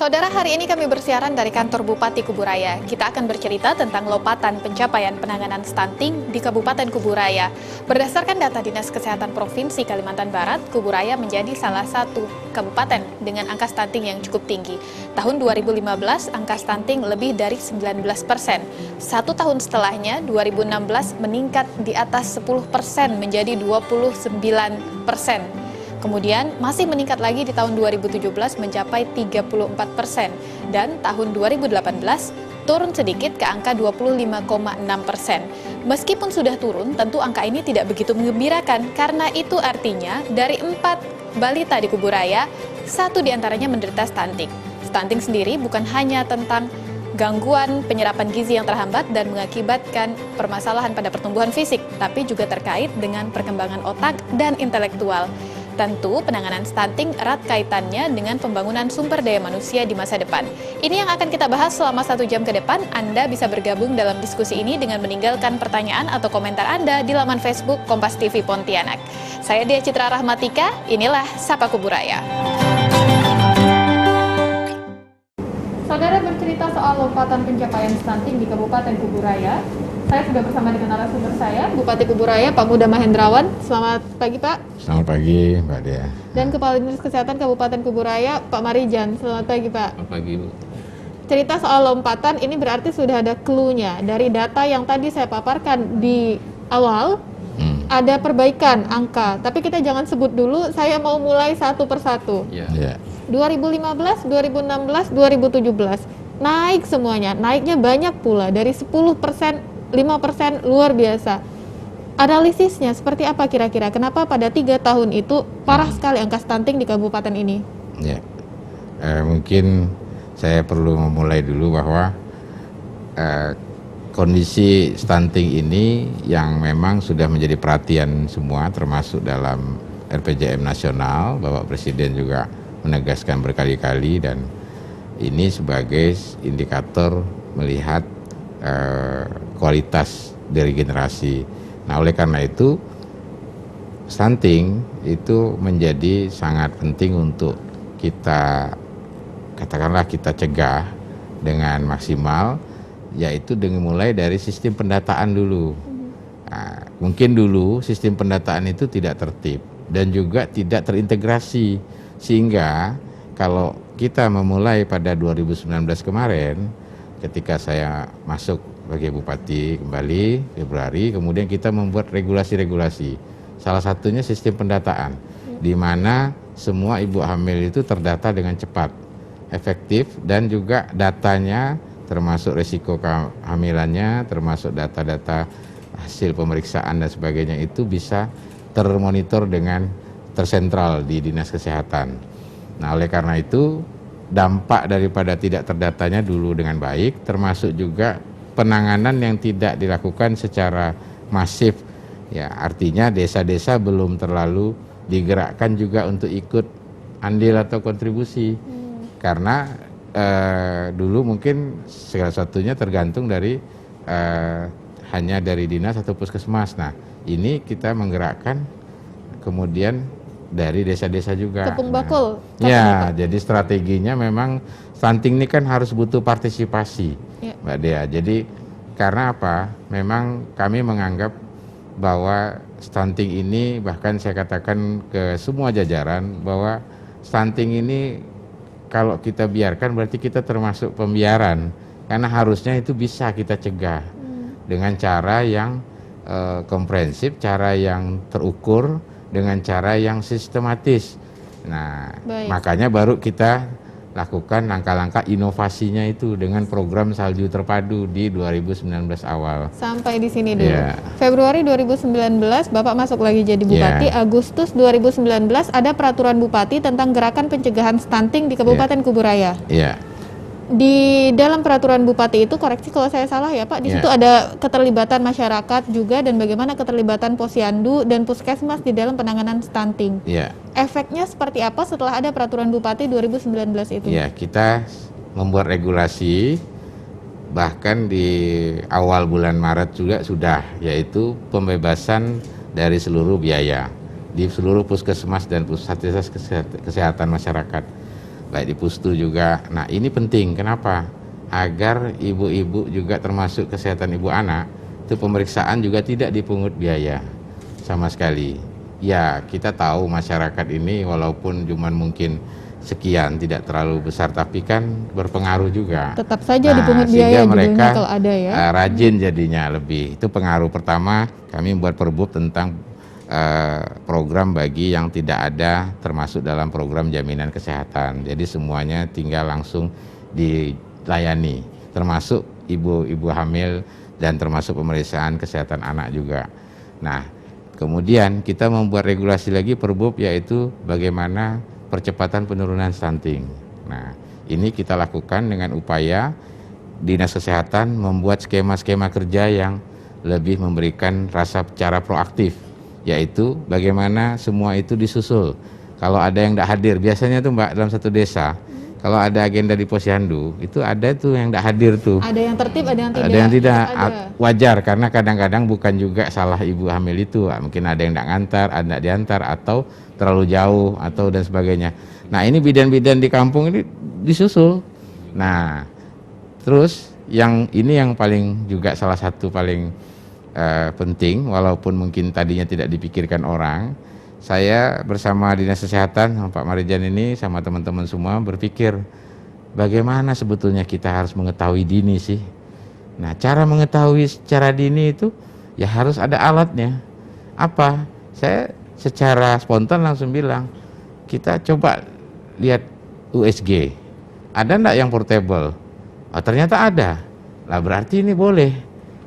Saudara, hari ini kami bersiaran dari kantor Bupati Kuburaya. Kita akan bercerita tentang lompatan pencapaian penanganan stunting di Kabupaten Kuburaya. Berdasarkan data Dinas Kesehatan Provinsi Kalimantan Barat, Kuburaya menjadi salah satu kabupaten dengan angka stunting yang cukup tinggi. Tahun 2015, angka stunting lebih dari 19%. Satu tahun setelahnya, 2016, meningkat di atas 10% menjadi 29%. Kemudian masih meningkat lagi di tahun 2017 mencapai 34%, dan tahun 2018 turun sedikit ke angka 25,6%. Meskipun sudah turun, tentu angka ini tidak begitu menggembirakan, karena itu artinya dari 4 balita di Kuburaya, 1 diantaranya menderita stunting. Stunting sendiri bukan hanya tentang gangguan penyerapan gizi yang terhambat dan mengakibatkan permasalahan pada pertumbuhan fisik, tapi juga terkait dengan perkembangan otak dan intelektual. Tentu penanganan stunting erat kaitannya dengan pembangunan sumber daya manusia di masa depan. Ini yang akan kita bahas selama 1 jam ke depan. Anda bisa bergabung dalam diskusi ini dengan meninggalkan pertanyaan atau komentar Anda di laman Facebook Kompas TV Pontianak. Saya Dia Citra Rahmatika, inilah Sapa Kuburaya. Saudara, bercerita soal lompatan pencapaian stunting di Kabupaten Kuburaya. Saya sudah bersama dengan narasumber saya, Bupati Kuburaya, Pak Muda Mahendrawan. Selamat pagi, Pak. Selamat pagi, Mbak Dea. Dan Kepala Dinas Kesehatan Kabupaten Kuburaya, Pak Marijan. Selamat pagi, Pak. Selamat pagi, Bu. Cerita soal lompatan ini berarti sudah ada clue-nya. Dari data yang tadi saya paparkan di awal, ada perbaikan angka. Tapi kita jangan sebut dulu, saya mau mulai satu persatu. Ya. 2015, 2016, 2017. Naik semuanya, naiknya banyak pula, dari 10%, 5% luar biasa. Analisisnya seperti apa kira-kira? Kenapa pada 3 tahun itu parah sekali angka stunting di kabupaten ini? Ya, mungkin saya perlu memulai dulu bahwa kondisi stunting ini yang memang sudah menjadi perhatian semua, termasuk dalam RPJM nasional. Bapak Presiden juga menegaskan berkali-kali, dan ini sebagai indikator melihat kualitas dari generasi. Nah, oleh karena itu stunting itu menjadi sangat penting untuk kita, katakanlah kita cegah dengan maksimal, yaitu dengan mulai dari sistem pendataan dulu. Nah, mungkin dulu sistem pendataan itu tidak tertib dan juga tidak terintegrasi, sehingga kalau kita memulai pada 2019 kemarin, ketika saya masuk sebagai Bupati kembali Februari, kemudian kita membuat regulasi-regulasi. Salah satunya sistem pendataan, di mana semua ibu hamil itu terdata dengan cepat, efektif, dan juga datanya termasuk risiko kehamilannya, termasuk data-data hasil pemeriksaan dan sebagainya itu bisa termonitor dengan tersentral di Dinas Kesehatan. Nah, oleh karena itu dampak daripada tidak terdatanya dulu dengan baik, termasuk juga penanganan yang tidak dilakukan secara masif. Ya, artinya desa-desa belum terlalu digerakkan juga untuk ikut andil atau kontribusi. Karena dulu mungkin segala satunya tergantung dari hanya dari dinas atau puskesmas. Nah, ini kita menggerakkan kemudian dari desa-desa juga. Tepung bakul. Ya, jadi strateginya memang stunting ini kan harus butuh partisipasi, ya, Mbak Dea. Jadi karena apa? Memang kami menganggap bahwa stunting ini, bahkan saya katakan ke semua jajaran, bahwa stunting ini kalau kita biarkan berarti kita termasuk pembiaran, karena harusnya itu bisa kita cegah dengan cara yang komprehensif, cara yang terukur, dengan cara yang sistematis. Nah, makanya baru kita lakukan langkah-langkah inovasinya itu dengan program salju terpadu di 2019 awal. Sampai di sini dulu. Yeah. Februari 2019 Bapak masuk lagi jadi Bupati. Agustus 2019 ada peraturan Bupati tentang gerakan pencegahan stunting di Kabupaten Kuburaya. Iya. Di dalam peraturan Bupati itu, koreksi kalau saya salah ya Pak, di situ ada keterlibatan masyarakat juga, dan bagaimana keterlibatan Posyandu dan Puskesmas di dalam penanganan stunting. Efeknya seperti apa setelah ada peraturan Bupati 2019 itu? Ya, kita membuat regulasi, bahkan di awal bulan Maret juga sudah, yaitu pembebasan dari seluruh biaya di seluruh puskesmas dan pusat kesehatan masyarakat. baik di Pustu juga. Nah ini penting, kenapa? Agar ibu-ibu juga termasuk kesehatan ibu anak, itu pemeriksaan juga tidak dipungut biaya sama sekali. Ya kita tahu masyarakat ini walaupun cuman mungkin sekian, tidak terlalu besar, tapi kan berpengaruh juga. Tetap saja dipungut Sehingga biaya mereka kalau ada ya. rajin jadinya lebih. Itu pengaruh pertama, kami membuat perbub tentang program bagi yang tidak ada termasuk dalam program jaminan kesehatan. Jadi semuanya tinggal langsung dilayani, termasuk ibu-ibu hamil dan termasuk pemeriksaan kesehatan anak juga. Nah, kemudian kita membuat regulasi lagi perbub, yaitu bagaimana percepatan penurunan stunting. Nah, ini kita lakukan dengan upaya Dinas Kesehatan membuat skema-skema kerja yang lebih memberikan rasa cara proaktif, yaitu bagaimana semua itu disusul. Kalau ada yang tidak hadir, biasanya tuh Mbak dalam satu desa, kalau ada agenda di Posyandu, itu ada tuh yang tidak hadir tuh. Ada yang tertib, ada yang tidak. Ada yang tidak. Ada. Wajar, karena kadang-kadang bukan juga salah ibu hamil itu. Mungkin ada yang tidak ngantar, ada yang diantar, atau terlalu jauh, atau dan sebagainya. Nah ini bidan-bidan di kampung ini disusul. Nah terus yang ini yang paling juga salah satu paling penting, walaupun mungkin tadinya tidak dipikirkan orang. Saya bersama Dinas Kesehatan sama Pak Marijan ini sama teman-teman semua berpikir bagaimana sebetulnya kita harus mengetahui dini sih. Nah cara mengetahui secara dini itu ya harus ada alatnya. Apa? Saya secara spontan langsung bilang, kita coba lihat USG, ada enggak yang portable? Oh, ternyata ada. Lah berarti ini boleh.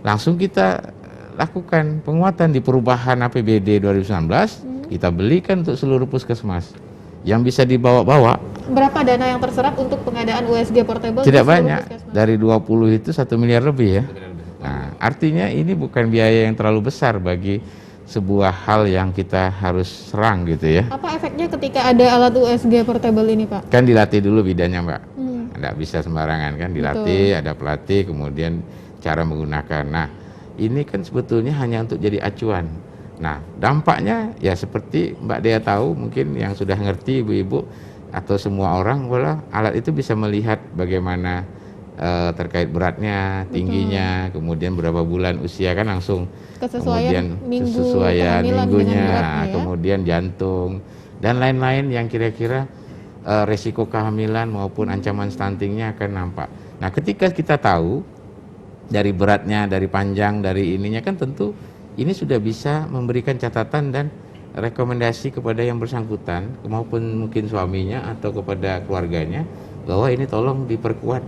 Langsung kita lakukan penguatan di perubahan APBD 2019. Kita belikan untuk seluruh puskesmas yang bisa dibawa-bawa. Berapa dana yang terserap untuk pengadaan USG portable? Tidak banyak, dari 20 itu 1 miliar lebih ya. Nah, artinya ini bukan biaya yang terlalu besar bagi sebuah hal yang kita harus serang gitu ya. Apa efeknya ketika ada alat USG portable ini Pak? Kan dilatih dulu bidannya Mbak. Tidak bisa sembarangan kan, dilatih. Betul. Ada pelatih, kemudian cara menggunakan. Nah ini kan sebetulnya hanya untuk jadi acuan. Nah dampaknya ya seperti Mbak Dea tahu, mungkin yang sudah ngerti ibu-ibu atau semua orang, bahwa alat itu bisa melihat bagaimana terkait beratnya, tingginya, kemudian berapa bulan usia kan langsung, kemudian kesesuaian minggunya, ya? Kemudian jantung dan lain-lain yang kira-kira resiko kehamilan maupun ancaman stuntingnya akan nampak. Nah ketika kita tahu dari beratnya, dari panjang, dari ininya, kan tentu ini sudah bisa memberikan catatan dan rekomendasi kepada yang bersangkutan maupun mungkin suaminya atau kepada keluarganya bahwa ini tolong diperkuat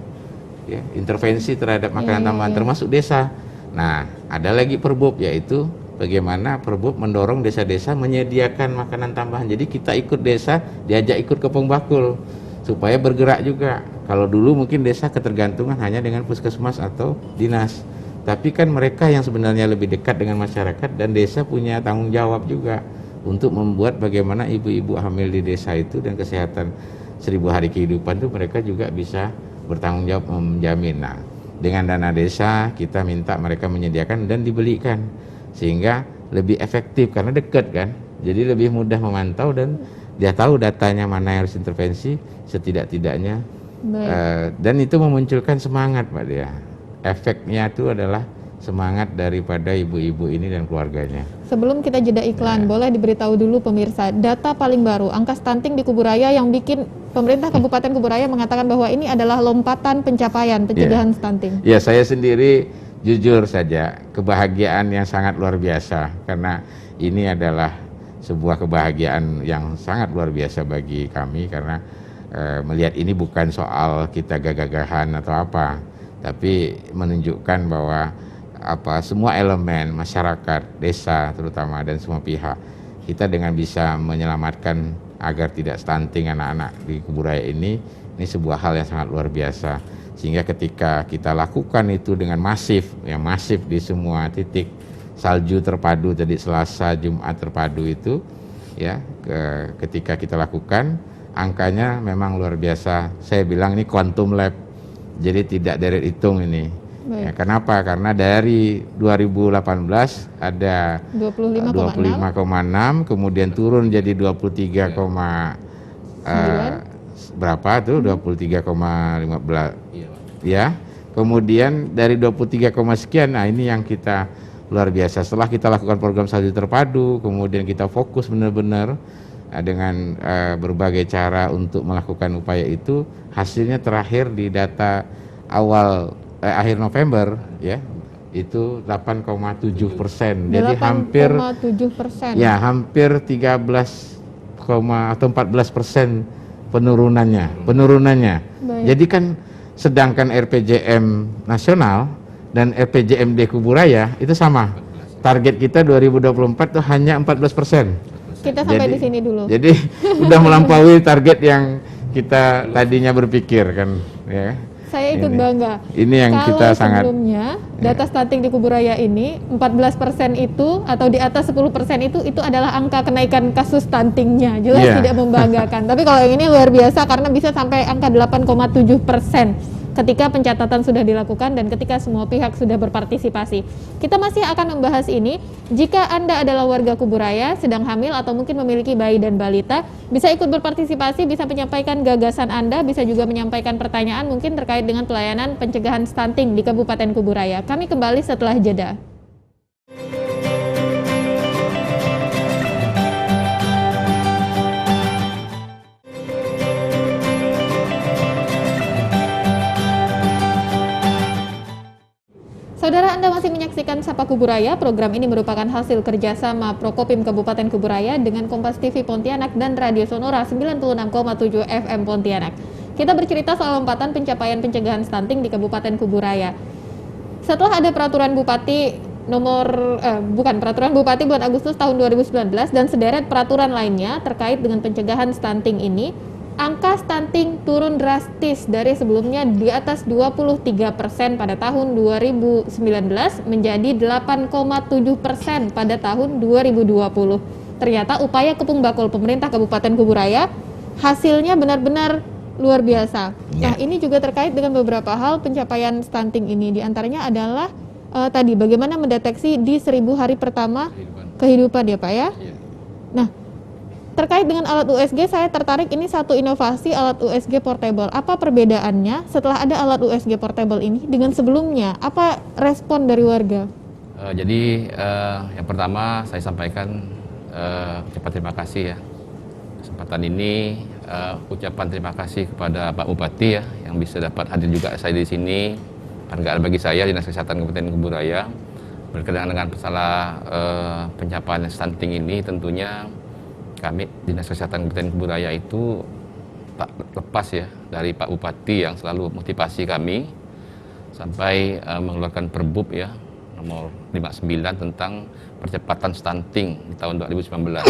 ya, intervensi terhadap makanan tambahan termasuk desa. Nah ada lagi perbub, yaitu bagaimana perbub mendorong desa-desa menyediakan makanan tambahan. Jadi kita ikut desa, diajak ikut ke Pengbakul supaya bergerak juga. Kalau dulu mungkin desa ketergantungan hanya dengan puskesmas atau dinas, tapi kan mereka yang sebenarnya lebih dekat dengan masyarakat, dan desa punya tanggung jawab juga untuk membuat bagaimana ibu-ibu hamil di desa itu dan kesehatan 1000 hari kehidupan itu mereka juga bisa bertanggung jawab menjamin. Nah dengan dana desa kita minta mereka menyediakan dan dibelikan, sehingga lebih efektif karena dekat kan, jadi lebih mudah memantau dan dia tahu datanya mana yang harus intervensi setidak-tidaknya. Dan itu memunculkan semangat Mbak Dea. Efeknya itu adalah semangat daripada ibu-ibu ini dan keluarganya. Sebelum kita jeda iklan, boleh diberitahu dulu pemirsa, data paling baru angka stunting di Kuburaya yang bikin pemerintah Kabupaten Kuburaya mengatakan bahwa ini adalah lompatan pencapaian pencegahan stunting. Ya, saya sendiri jujur saja kebahagiaan yang sangat luar biasa, karena ini adalah sebuah kebahagiaan yang sangat luar biasa bagi kami, karena melihat ini bukan soal kita gagah-gagahan atau apa, tapi menunjukkan bahwa semua elemen masyarakat, desa terutama, dan semua pihak, kita dengan bisa menyelamatkan agar tidak stunting anak-anak di Kuburaya ini sebuah hal yang sangat luar biasa. Sehingga ketika kita lakukan itu dengan masif, yang masif di semua titik, salju terpadu tadi Selasa, Jumat terpadu itu, ya, ketika kita lakukan, angkanya memang luar biasa. Saya bilang ini quantum lab, jadi tidak deret hitung ini. Ya, kenapa? Karena dari 2018 ada 25,6, kemudian turun jadi 23,9, berapa tuh 23,15 ya. Kemudian dari 23, sekian, nah ini yang kita luar biasa. Setelah kita lakukan program studi terpadu, kemudian kita fokus benar-benar dengan berbagai cara untuk melakukan upaya itu, hasilnya terakhir di data awal akhir November ya, itu 8,7%. Jadi hampir 8,7%. ya hampir 13, atau 14% penurunannya. Baik. Jadi kan sedangkan RPJM nasional dan RPJMD Kuburaya itu sama. Target kita 2024 itu hanya 14%. Kita sampai di sini dulu. Jadi udah melampaui target yang kita tadinya berpikir kan ya. Saya ikut bangga. Ini yang Kalau kita sangat sebelumnya data stunting di Kuburaya ini 14% itu atau di atas 10% itu adalah angka kenaikan kasus stuntingnya. Jelas tidak membanggakan. Tapi kalau yang ini luar biasa karena bisa sampai angka 8,7% ketika pencatatan sudah dilakukan dan ketika semua pihak sudah berpartisipasi. Kita masih akan membahas ini. Jika Anda adalah warga Kuburaya, sedang hamil atau mungkin memiliki bayi dan balita, bisa ikut berpartisipasi, bisa menyampaikan gagasan Anda, bisa juga menyampaikan pertanyaan mungkin terkait dengan pelayanan pencegahan stunting di Kabupaten Kuburaya. Kami kembali setelah jeda. Saudara, Anda masih menyaksikan Sapa Kuburaya. Program ini merupakan hasil kerjasama Prokopim Kabupaten Kuburaya dengan Kompas TV Pontianak dan Radio Sonora 96,7 FM Pontianak. Kita bercerita soal lompatan pencapaian pencegahan stunting di Kabupaten Kuburaya. Setelah ada peraturan Bupati peraturan Bupati bulan Agustus tahun 2019 dan sederet peraturan lainnya terkait dengan pencegahan stunting ini, angka stunting turun drastis dari sebelumnya di atas 23% pada tahun 2019 menjadi 8,7% pada tahun 2020. Ternyata upaya kepung bakul pemerintah Kabupaten Kuburaya hasilnya benar-benar luar biasa. Nah, ini juga terkait dengan beberapa hal pencapaian stunting ini. Di antaranya adalah tadi bagaimana mendeteksi di 1000 hari pertama kehidupan ya Pak ya. Nah, terkait dengan alat USG, saya tertarik ini satu inovasi alat USG portable. Apa perbedaannya setelah ada alat USG portable ini dengan sebelumnya? Apa respon dari warga? Yang pertama saya sampaikan ucapan terima kasih ya. Kesempatan ini ucapan terima kasih kepada Pak Bupati ya yang bisa dapat hadir juga saya di sini. Penghargaan bagi saya Dinas Kesehatan Kabupaten Kuburaya berkenaan dengan masalah pencapaian stunting ini. Tentunya kami Dinas Kesehatan Kabupaten Kuburaya itu tak lepas ya dari Pak Bupati yang selalu motivasi kami sampai mengeluarkan Perbub ya nomor 59 tentang percepatan stunting di tahun 2019.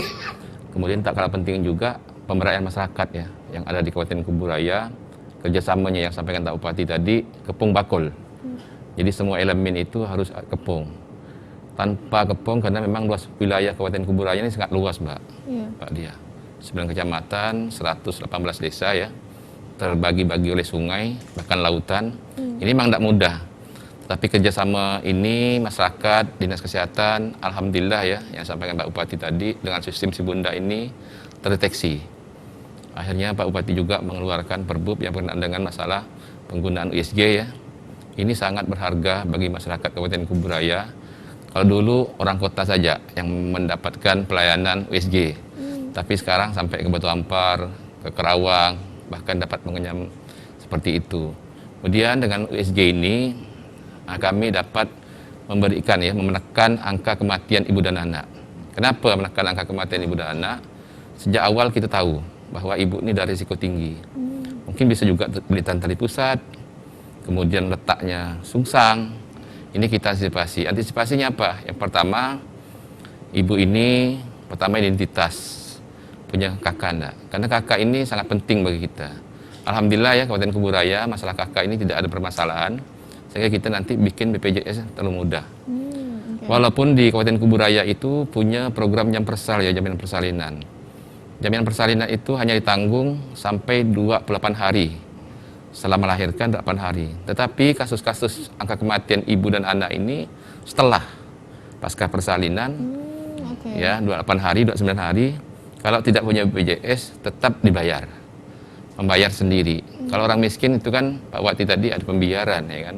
Kemudian tak kalah penting juga pemberdayaan masyarakat ya yang ada di Kabupaten Kuburaya, kerjasamanya yang sampaikan Pak Bupati tadi, kepung bakul. Jadi semua elemen itu harus kepung. Tanpa kepung karena memang luas wilayah Kabupaten Kuburaya ini sangat luas Mbak. Pak dia 9 kecamatan, 118 desa ya, terbagi-bagi oleh sungai, bahkan lautan. Ini memang tidak mudah. Tapi kerjasama ini masyarakat, Dinas Kesehatan, alhamdulillah ya, yang sampaikan Pak Bupati tadi, dengan sistem Sibunda ini terdeteksi. Akhirnya Pak Bupati juga mengeluarkan Perbub yang berkenaan dengan masalah penggunaan USG ya. Ini sangat berharga bagi masyarakat Kabupaten Kuburaya. Kalau dulu orang kota saja yang mendapatkan pelayanan USG, tapi sekarang sampai ke Batu Ampar, ke Kerawang, bahkan dapat mengenyam seperti itu. Kemudian dengan USG ini kami dapat memberikan ya, menekan angka kematian ibu dan anak. Kenapa menekan angka kematian ibu dan anak? Sejak awal kita tahu bahwa ibu ini dari risiko tinggi. Mungkin bisa juga belitan tali pusat, kemudian letaknya sungsang. Ini kita antisipasi. Antisipasinya apa? Yang pertama, ibu ini pertama identitas, punya kakak enggak? Karena kakak ini sangat penting bagi kita. Alhamdulillah ya Kabupaten Kuburaya masalah kakak ini tidak ada permasalahan, sehingga kita nanti bikin BPJS terlalu mudah. Walaupun di Kabupaten Kuburaya itu punya program Jampersal ya, jaminan persalinan. Jaminan persalinan itu hanya ditanggung sampai 28 hari. Setelah melahirkan 8 hari. Tetapi kasus-kasus angka kematian ibu dan anak ini setelah pasca persalinan ya 28 hari, 29 hari, kalau tidak punya BPJS tetap dibayar. membayar sendiri. Kalau orang miskin itu kan Pak Wati tadi ada pembiaran ya kan.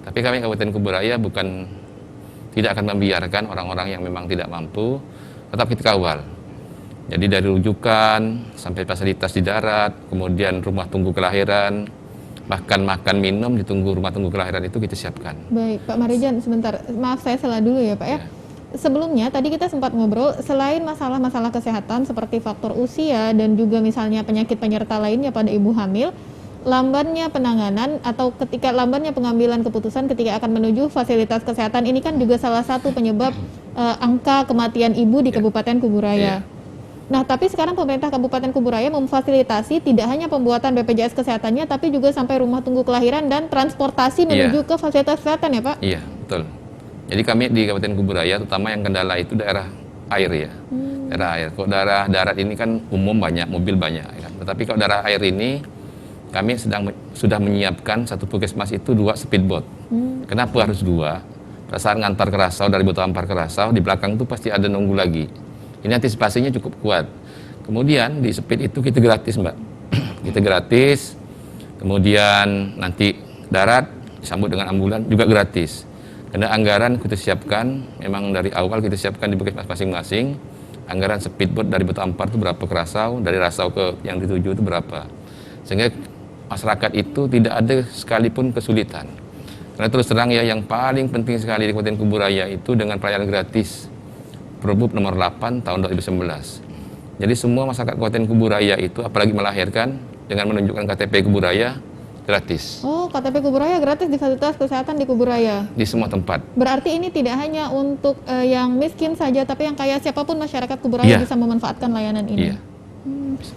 Tapi kami Kabupaten Kuburaya tidak akan membiarkan orang-orang yang memang tidak mampu, tetap kita kawal. Jadi dari rujukan sampai fasilitas di darat, kemudian rumah tunggu kelahiran, bahkan makan minum di rumah tunggu kelahiran itu kita siapkan. Baik, Pak Marijan, sebentar. Maaf saya salah dulu ya Pak ya. Sebelumnya tadi kita sempat ngobrol, selain masalah-masalah kesehatan seperti faktor usia dan juga misalnya penyakit penyerta lainnya pada ibu hamil, lambannya penanganan atau ketika lambannya pengambilan keputusan ketika akan menuju fasilitas kesehatan ini kan juga salah satu penyebab angka kematian ibu di Kabupaten Kuburaya. Nah, tapi sekarang pemerintah Kabupaten Kuburaya memfasilitasi tidak hanya pembuatan BPJS kesehatannya, tapi juga sampai rumah tunggu kelahiran dan transportasi menuju ke fasilitas kesehatan ya Pak? Iya, betul. Jadi kami di Kabupaten Kuburaya, terutama yang kendala itu daerah air ya. Daerah air. Kalau daerah darat ini kan umum banyak, mobil banyak. Ya. Tetapi kalau daerah air ini, kami sudah menyiapkan satu puskesmas itu 2 speedboat. Kenapa harus 2? Pada saat ngantar ke Rasau, dari Batu Ampar ke Rasau, di belakang itu pasti ada nunggu lagi. Ini antisipasinya cukup kuat. Kemudian di speed itu kita gratis Mbak. Kita gratis, kemudian nanti darat disambut dengan ambulan juga gratis. Karena anggaran kita siapkan, memang dari awal kita siapkan di puskesmas masing-masing. Anggaran speedboat dari Batu Ampar itu berapa ke Rasau, dari Rasau ke yang dituju itu berapa. Sehingga masyarakat itu tidak ada sekalipun kesulitan. Karena terus terang ya, yang paling penting sekali di Kabupaten Kuburaya itu dengan pelayanan gratis Perbup nomor 8 tahun 2019. Jadi semua masyarakat Kabupaten Kuburaya itu apalagi melahirkan dengan menunjukkan KTP Kuburaya gratis. Oh, KTP Kuburaya gratis di fasilitas kesehatan di Kuburaya? Di semua tempat. Berarti ini tidak hanya untuk yang miskin saja, tapi yang kaya siapapun masyarakat Kuburaya bisa memanfaatkan layanan ini?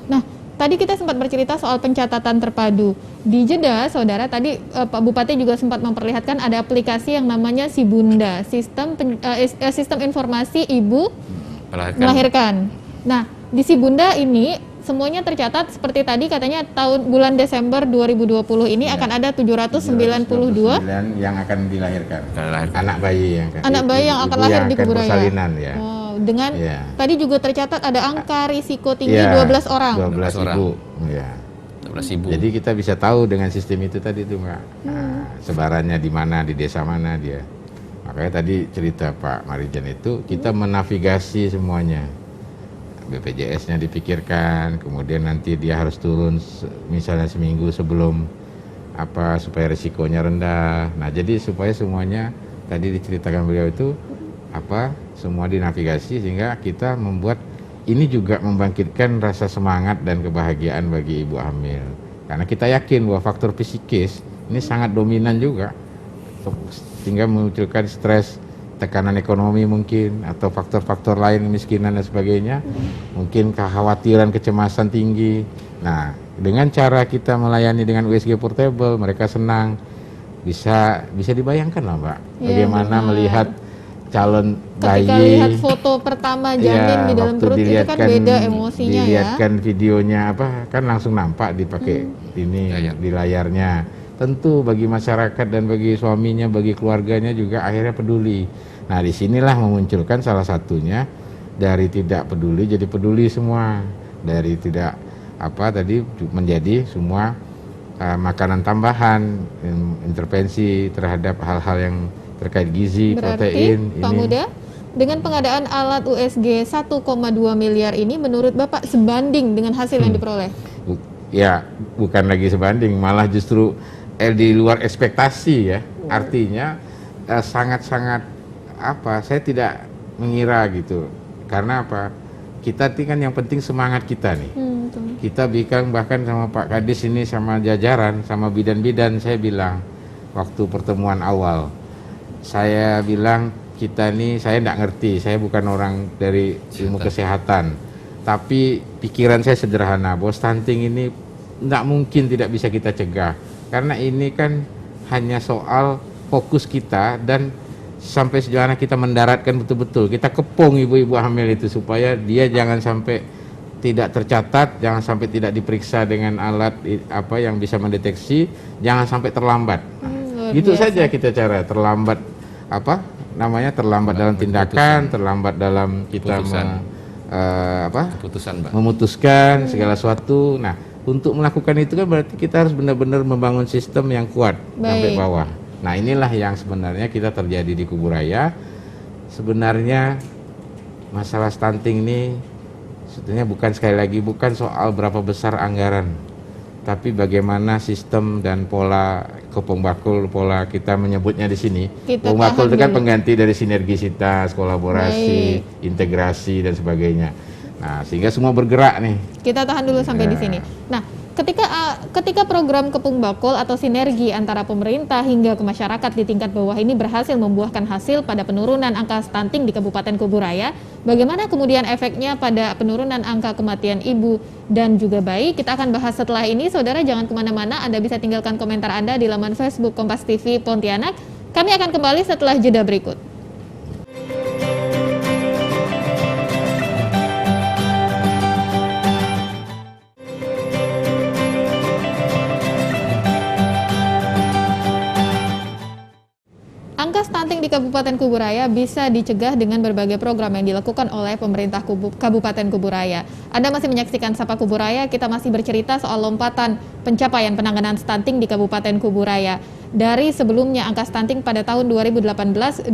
Nah, tadi kita sempat bercerita soal pencatatan terpadu. Di Jeddah, saudara, tadi Pak Bupati juga sempat memperlihatkan ada aplikasi yang namanya Si Bunda, sistem informasi ibu melahirkan. Nah, di Si Bunda ini semuanya tercatat seperti tadi katanya bulan Desember 2020 ini akan ada 792 yang akan dilahirkan. Anak bayi yang akan lahir di Kuburaya. Persalinan ya. Dengan tadi juga tercatat ada angka risiko tinggi 12 orang. 12 ibu. Ya. 12 ibu. Jadi kita bisa tahu dengan sistem itu tadi tuh Mbak. Nah, sebarannya di mana, di desa mana dia. Makanya tadi cerita Pak Marijan itu kita menavigasi semuanya. BPJS-nya dipikirkan, kemudian nanti dia harus turun misalnya seminggu sebelum supaya risikonya rendah. Nah, jadi supaya semuanya tadi diceritakan beliau itu semua dinavigasi sehingga kita membuat ini juga membangkitkan rasa semangat dan kebahagiaan bagi ibu hamil. Karena kita yakin bahwa faktor psikis ini sangat dominan juga sehingga memunculkan stres, tekanan ekonomi mungkin atau faktor-faktor lain kemiskinan dan sebagainya, mungkin kekhawatiran, kecemasan tinggi. Nah, dengan cara kita melayani dengan USG portable, mereka senang. Bisa dibayangkan lah Mbak, bagaimana melihat calon bayi. Ketika lihat foto pertama janin di dalam perut itu kan beda emosinya ya. Dilihatkan videonya kan langsung nampak dipakai di layarnya. Tentu bagi masyarakat dan bagi suaminya, bagi keluarganya juga akhirnya peduli. Nah, disinilah memunculkan salah satunya dari tidak peduli jadi peduli semua, dari tidak tadi menjadi semua makanan tambahan, intervensi terhadap hal-hal yang terkait gizi, protein. Pak Muda, dengan pengadaan alat USG 1,2 miliar ini menurut Bapak sebanding dengan hasil yang diperoleh? Ya, bukan lagi sebanding, malah justru di luar ekspektasi ya. Artinya sangat-sangat saya tidak mengira gitu. Karena kita kan yang penting semangat kita nih. Kita bahkan sama Pak Kadis ini, sama jajaran, sama bidan-bidan, saya bilang waktu pertemuan awal, saya bilang kita nih, saya tidak ngerti, saya bukan orang dari ilmu kesehatan, tapi pikiran saya sederhana, bahwa stunting ini tidak mungkin tidak bisa kita cegah, karena ini kan hanya soal fokus kita dan sampai sejauh mana kita mendaratkan betul-betul, kita kepung ibu-ibu hamil itu supaya dia jangan sampai tidak tercatat, jangan sampai tidak diperiksa dengan alat yang bisa mendeteksi, jangan sampai terlambat. Gitu saja kita cara terlambat terlambat dalam tindakan, terlambat dalam kita memutuskan segala sesuatu. Nah, untuk melakukan itu kan berarti kita harus benar-benar membangun sistem yang kuat sampai Baik. bawah. Nah inilah yang sebenarnya kita terjadi di Kuburaya. Sebenarnya masalah stunting ini sebetulnya bukan, sekali lagi bukan soal berapa besar anggaran, tapi bagaimana sistem dan pola Kepong Bakul, pola kita menyebutnya di sini. Kita Kepong Bakul itu tahan kan dulu. pengganti dari sinergisitas, kolaborasi, integrasi dan sebagainya. Nah, sehingga semua bergerak nih. Kita tahan dulu sampai di Ya. sini. Nah, ketika program Kepung Bakul atau sinergi antara pemerintah hingga ke masyarakat di tingkat bawah ini berhasil membuahkan hasil pada penurunan angka stunting di Kabupaten Kuburaya, bagaimana kemudian efeknya pada penurunan angka kematian ibu dan juga bayi? Kita akan bahas setelah ini. Saudara jangan kemana-mana, Anda bisa tinggalkan komentar Anda di laman Facebook Kompas TV Pontianak. Kami akan kembali setelah jeda berikut. Angka stunting di Kabupaten Kuburaya bisa dicegah dengan berbagai program yang dilakukan oleh pemerintah Kabupaten Kuburaya. Anda masih menyaksikan Sapa Kuburaya, kita masih bercerita soal lompatan pencapaian penanganan stunting di Kabupaten Kuburaya. Dari sebelumnya angka stunting pada tahun 2018 25,6%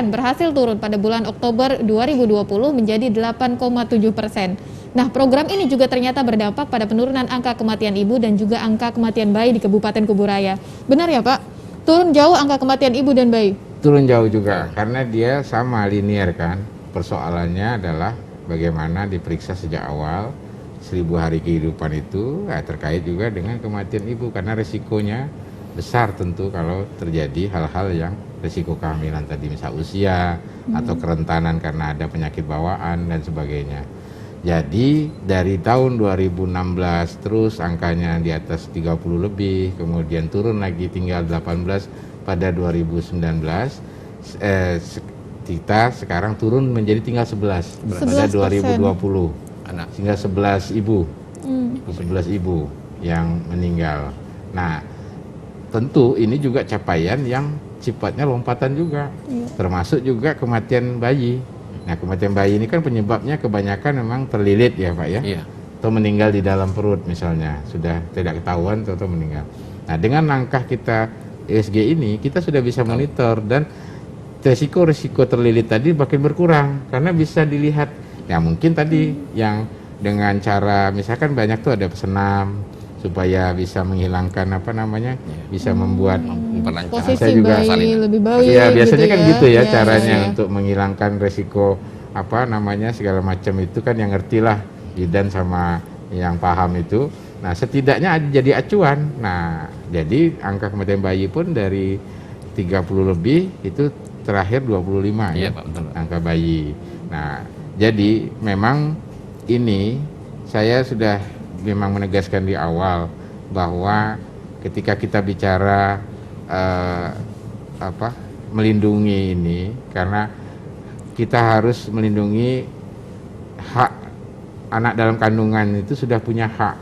berhasil turun pada bulan Oktober 2020 menjadi 8,7%. Nah, program ini juga ternyata berdampak pada penurunan angka kematian ibu dan juga angka kematian bayi di Kabupaten Kuburaya. Benar ya, Pak? Turun jauh angka kematian ibu dan bayi? Turun jauh juga, karena dia sama linear kan. Persoalannya adalah bagaimana diperiksa sejak awal 1000 hari kehidupan itu terkait juga dengan kematian ibu, karena resikonya besar tentu kalau terjadi hal-hal yang resiko kehamilan tadi, misal usia atau kerentanan karena ada penyakit bawaan dan sebagainya. Jadi dari tahun 2016 terus angkanya di atas 30 lebih, kemudian turun lagi tinggal 18 pada 2019. Kita sekarang turun menjadi tinggal 11 pada 2020. Anak. Sehingga 11 ibu. 11 ibu yang meninggal. Nah, tentu ini juga capaian yang sifatnya lompatan juga. Termasuk juga kematian bayi. Nah, kematian bayi ini kan penyebabnya kebanyakan memang terlilit ya Pak ya, Iya. atau meninggal di dalam perut misalnya, sudah tidak ketahuan atau meninggal. Nah, dengan langkah kita ESG ini, kita sudah bisa monitor dan resiko terlilit tadi makin berkurang karena bisa dilihat. Ya mungkin tadi yang dengan cara misalkan banyak tuh ada senam supaya bisa menghilangkan apa namanya, bisa membuat Memperlancar. Posisi saya juga bayi salinan. lebih baik. ya biasanya kan gitu ya Iya, caranya iya. untuk menghilangkan resiko apa namanya segala macam itu kan yang ngerti lah bidan sama yang paham itu. Nah setidaknya jadi acuan. Nah jadi angka kematian bayi pun dari 30 lebih itu terakhir 25 ya Iya, Pak, betul, Pak. angka bayi. Nah jadi memang ini saya sudah memang menegaskan di awal bahwa ketika kita bicara melindungi ini, karena kita harus melindungi hak anak dalam kandungan itu sudah punya hak,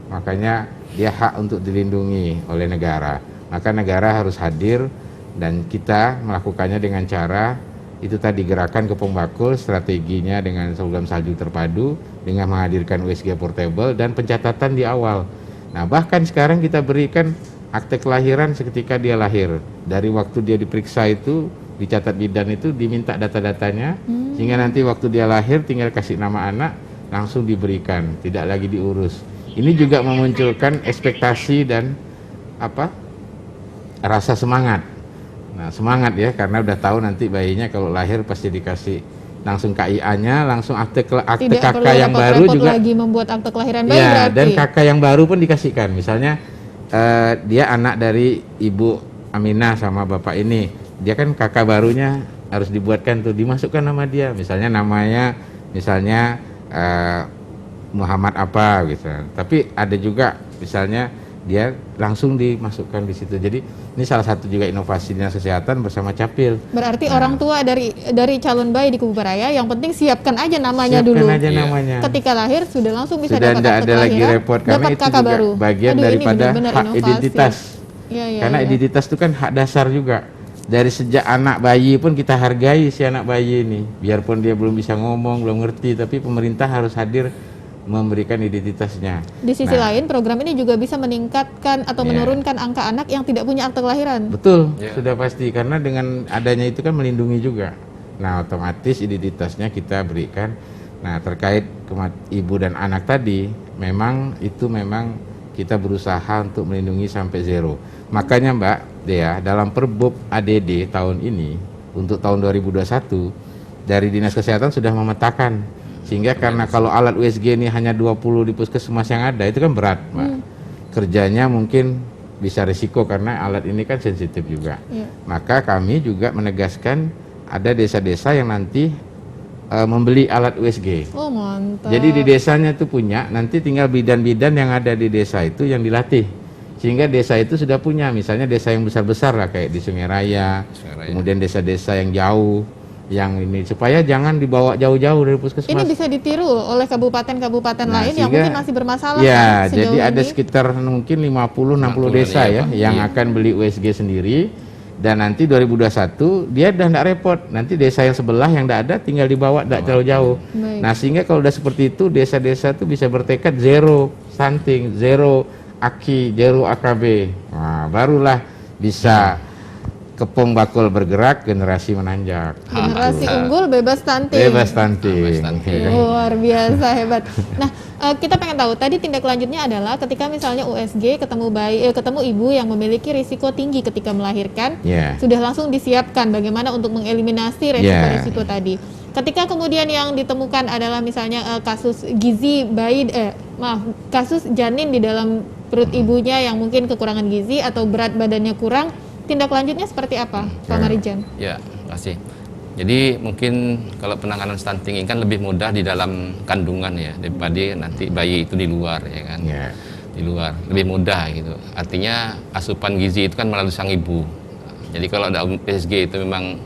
makanya dia hak untuk dilindungi oleh negara. Maka negara harus hadir dan kita melakukannya dengan cara itu tadi, gerakan Kepong Bakul, strateginya dengan program salju terpadu dengan menghadirkan USG portable dan pencatatan di awal. Nah bahkan sekarang kita berikan akte kelahiran seketika dia lahir, dari waktu dia diperiksa itu dicatat bidan itu diminta data-datanya, sehingga nanti waktu dia lahir tinggal kasih nama anak langsung diberikan, tidak lagi diurus. Ini juga memunculkan ekspektasi dan rasa semangat. Nah semangat ya, karena udah tahu nanti bayinya kalau lahir pasti dikasih langsung KIA-nya, langsung akte Tidak kakak perlu yang baru repot-repot juga. lagi membuat akte kelahiran bayi Ya, berarti. dan kakak yang baru pun dikasihkan. Misalnya dia anak dari Ibu Aminah sama bapak ini, dia kan kakak barunya harus dibuatkan tuh, dimasukkan nama dia. Misalnya namanya, Muhammad apa gitu. Tapi ada juga misalnya dia langsung dimasukkan di situ. Jadi ini salah satu juga inovasi Dinas Kesehatan bersama Capil. Berarti orang tua dari calon bayi di Kuburaya yang penting siapkan aja namanya Siapkan dulu. aja Iya. namanya. Ketika lahir sudah langsung bisa Sudah dapat tidak akte ada lagi kelahiran, repot, karena dapat itu kakak juga baru. bagian Aduh, ini daripada benar-benar hak inovasi. identitas. Iya, iya, Karena iya. identitas itu kan hak dasar juga. Dari sejak anak bayi pun kita hargai si anak bayi ini. Biarpun dia belum bisa ngomong, belum ngerti, tapi pemerintah harus hadir memberikan identitasnya. Di sisi lain, program ini juga bisa meningkatkan atau menurunkan angka anak yang tidak punya akte kelahiran. Betul, sudah pasti, karena dengan adanya itu kan melindungi juga. Nah, otomatis identitasnya kita berikan. Nah, terkait ibu dan anak tadi, memang kita berusaha untuk melindungi sampai 0. Makanya Mbak Dea, dalam Perbub ADD tahun ini, untuk tahun 2021, dari Dinas Kesehatan sudah memetakan. Sehingga karena kalau alat USG ini hanya 20 di puskesmas yang ada, itu kan berat Mbak. Kerjanya mungkin bisa risiko karena alat ini kan sensitif juga. Maka kami juga menegaskan ada desa-desa yang nanti membeli alat USG. Oh, mantap. Jadi di desanya itu punya, nanti tinggal bidan-bidan yang ada di desa itu yang dilatih. Sehingga desa itu sudah punya, misalnya desa yang besar-besar lah kayak di Sungai Raya, kemudian desa-desa yang jauh, yang ini supaya jangan dibawa jauh-jauh dari puskesmas. Ini bisa ditiru oleh kabupaten-kabupaten lain yang mungkin masih bermasalah. Ya, kan, jadi ada ini. sekitar mungkin 50-60 desa ya yang akan beli USG sendiri. Dan nanti 2021 dia udah tidak repot. Nanti desa yang sebelah yang tidak ada tinggal dibawa tidak jauh-jauh. Nah, sehingga kalau udah seperti itu desa-desa itu bisa bertekad 0 stunting, 0 AKI, 0 AKB. Nah, barulah bisa kepong bakul bergerak, generasi menanjak. Generasi unggul bebas stunting. Bebas stunting. Luar biasa hebat. Nah, kita pengen tahu tadi tindak lanjutnya adalah ketika misalnya USG ketemu ibu yang memiliki risiko tinggi ketika melahirkan, sudah langsung disiapkan bagaimana untuk mengeliminasi risiko tadi. Ketika kemudian yang ditemukan adalah misalnya kasus gizi bayi, kasus janin di dalam perut ibunya yang mungkin kekurangan gizi atau berat badannya kurang, tindak lanjutnya seperti apa, Pak Marijan? Ya, terima kasih. Jadi mungkin kalau penanganan stunting ini kan lebih mudah di dalam kandungan ya daripada nanti bayi itu di luar ya kan. Di luar lebih mudah gitu. Artinya asupan gizi itu kan melalui sang ibu. Jadi kalau ada USG itu memang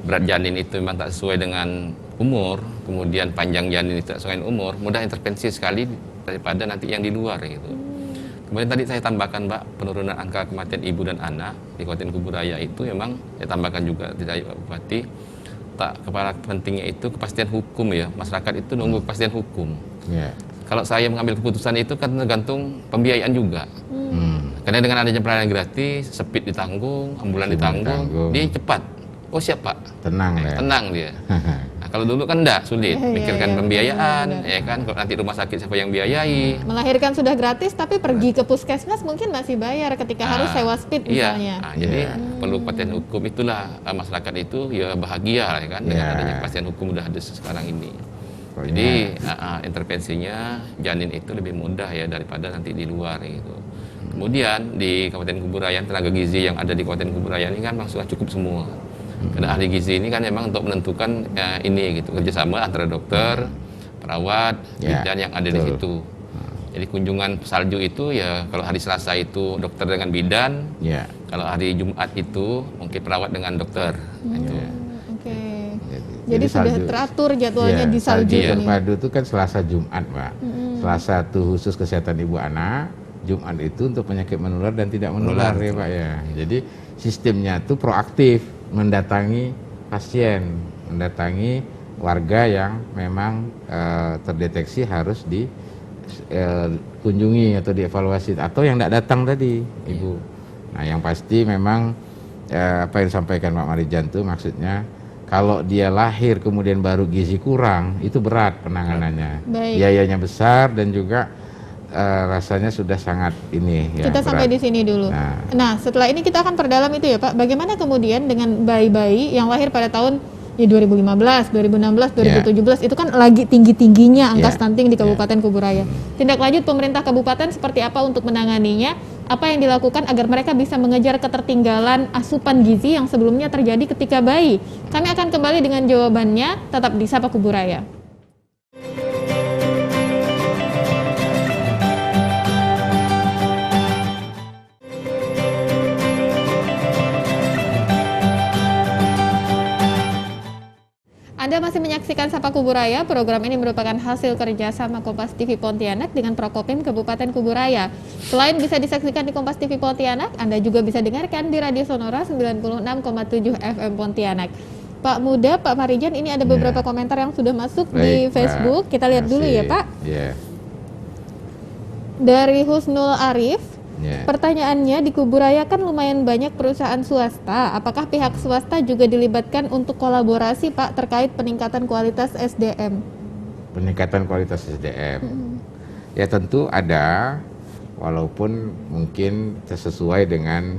berat janin itu memang tak sesuai dengan umur, kemudian panjang janin itu tak sesuai dengan umur, mudah intervensi sekali daripada nanti yang di luar gitu. Kemudian tadi saya tambahkan Mbak, penurunan angka kematian ibu dan anak di Kabupaten Kuburaya itu memang saya tambahkan juga dari Pak Bupati, kepala pentingnya itu kepastian hukum ya, masyarakat itu nunggu kepastian hukum. Kalau saya mengambil keputusan itu kan tergantung pembiayaan juga. Karena dengan adanya pelayanan gratis, sepit ditanggung, ambulan ditanggung, dia cepat. Oh siap Pak, tenang ya. Tenang dia. Nah, kalau dulu kan enggak, sulit mikirkan pembiayaan, ya kan. Kalau nanti rumah sakit siapa yang biayai? Melahirkan sudah gratis, tapi pergi ke puskesmas mungkin masih bayar ketika harus sewa speed misalnya. Jadi perlu kepastian hukum, itulah masyarakat itu ya bahagia ya kan dengan adanya kepastian hukum udah ada sekarang ini. Jadi intervensinya janin itu lebih mudah ya daripada nanti di luar gitu. Kemudian di Kabupaten Kuburaya, tenaga gizi yang ada di Kabupaten Kuburaya ini kan memang sudah cukup semua. Karena ahli gizi ini kan memang untuk menentukan ini gitu, kerjasama antara dokter, perawat, bidan yang ada di situ. Jadi kunjungan salju itu ya kalau hari Selasa itu dokter dengan bidan, kalau hari Jumat itu mungkin perawat dengan dokter. Jadi sudah teratur jadwalnya di salju ini. Terpadu itu kan Selasa Jumat Pak. Selasa itu khusus kesehatan ibu anak, Jumat itu untuk penyakit menular dan tidak menular ya Pak ya. Jadi sistemnya itu proaktif, mendatangi pasien, mendatangi warga yang memang terdeteksi harus dikunjungi atau dievaluasi, atau yang tidak datang tadi ibu. Nah yang pasti memang apa yang disampaikan Pak Marijan itu maksudnya kalau dia lahir kemudian baru gizi kurang itu berat penanganannya, biayanya besar dan juga rasanya sudah sangat ini ya, kita berat. Sampai di sini dulu. Nah, setelah ini kita akan perdalam itu ya Pak. Bagaimana kemudian dengan bayi-bayi yang lahir pada tahun 2015, 2016, 2017 itu kan lagi tinggi-tingginya angka stunting di Kabupaten Kuburaya. Tindak lanjut pemerintah kabupaten seperti apa untuk menanganinya? Apa yang dilakukan agar mereka bisa mengejar ketertinggalan asupan gizi yang sebelumnya terjadi ketika bayi? Kami akan kembali dengan jawabannya tetap di Sapa Kuburaya. Anda masih menyaksikan Sapa Kuburaya. Program ini merupakan hasil kerjasama Kompas TV Pontianak dengan Prokopim Kabupaten Kuburaya. Selain bisa disaksikan di Kompas TV Pontianak, Anda juga bisa dengarkan di Radio Sonora 96,7 FM Pontianak. Pak Muda, Pak Marijan, ini ada beberapa komentar yang sudah masuk di Facebook. Kita lihat dulu ya Pak. Dari Husnul Arif, Ya. pertanyaannya di Kuburaya kan lumayan banyak perusahaan swasta. Apakah pihak swasta juga dilibatkan untuk kolaborasi Pak terkait peningkatan kualitas SDM? Peningkatan kualitas SDM. Ya tentu ada, walaupun mungkin sesuai dengan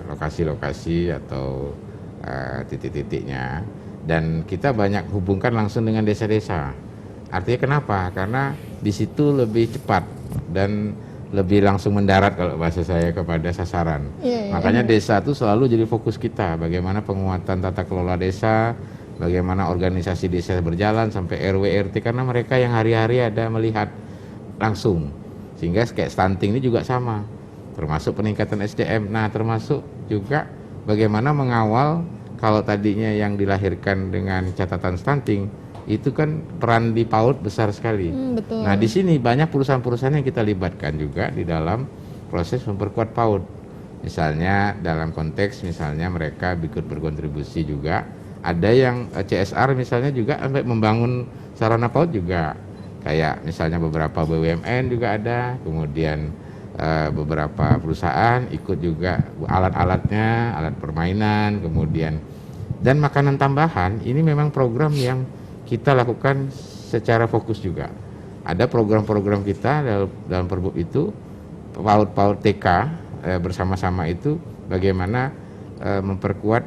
lokasi-lokasi atau titik-titiknya. Dan kita banyak hubungkan langsung dengan desa-desa. Artinya kenapa? Karena di situ lebih cepat dan lebih langsung mendarat kalau bahasa saya kepada sasaran. Makanya desa itu selalu jadi fokus kita. Bagaimana penguatan tata kelola desa, bagaimana organisasi desa berjalan sampai RW RT, karena mereka yang hari-hari ada melihat langsung. Sehingga kayak stunting ini juga sama, termasuk peningkatan SDM. Nah, termasuk juga bagaimana mengawal kalau tadinya yang dilahirkan dengan catatan stunting itu kan peran di PAUD besar sekali. Betul. Nah, di sini banyak perusahaan-perusahaan yang kita libatkan juga di dalam proses memperkuat PAUD. Misalnya dalam konteks misalnya mereka ikut berkontribusi juga. Ada yang CSR misalnya juga sampai membangun sarana PAUD juga. Kayak misalnya beberapa BUMN juga ada, kemudian beberapa perusahaan ikut juga alat-alatnya, alat permainan, kemudian dan makanan tambahan. Ini memang program yang kita lakukan secara fokus juga. Ada program-program kita dalam Perbub itu, PAUD TK bersama-sama itu bagaimana memperkuat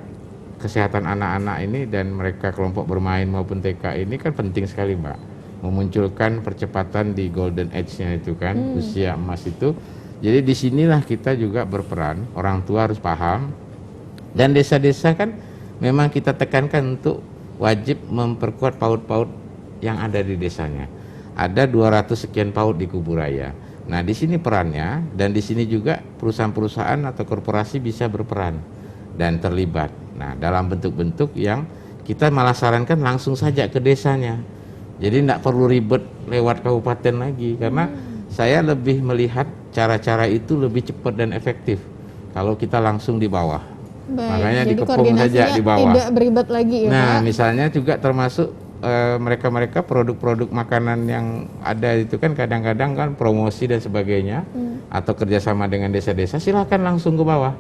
kesehatan anak-anak ini, dan mereka kelompok bermain maupun TK ini kan penting sekali Mbak. Memunculkan percepatan di golden age-nya itu kan, usia emas itu. Jadi disinilah kita juga berperan, orang tua harus paham. Dan desa-desa kan memang kita tekankan untuk wajib memperkuat PAUD-PAUD yang ada di desanya. Ada 200 sekian PAUD di Kuburaya. Nah, di sini perannya, dan di sini juga perusahaan-perusahaan atau korporasi bisa berperan dan terlibat. Nah, dalam bentuk-bentuk yang kita malah sarankan langsung saja ke desanya. Jadi tidak perlu ribet lewat kabupaten lagi, karena saya lebih melihat cara-cara itu lebih cepat dan efektif kalau kita langsung di bawah. Baik, Makanya jadi dikepung saja di bawah. tidak beribet lagi ya Nah, Pak. misalnya juga termasuk mereka-mereka produk-produk makanan yang ada itu kan kadang-kadang kan promosi dan sebagainya, atau kerjasama dengan desa-desa, silakan langsung ke bawah.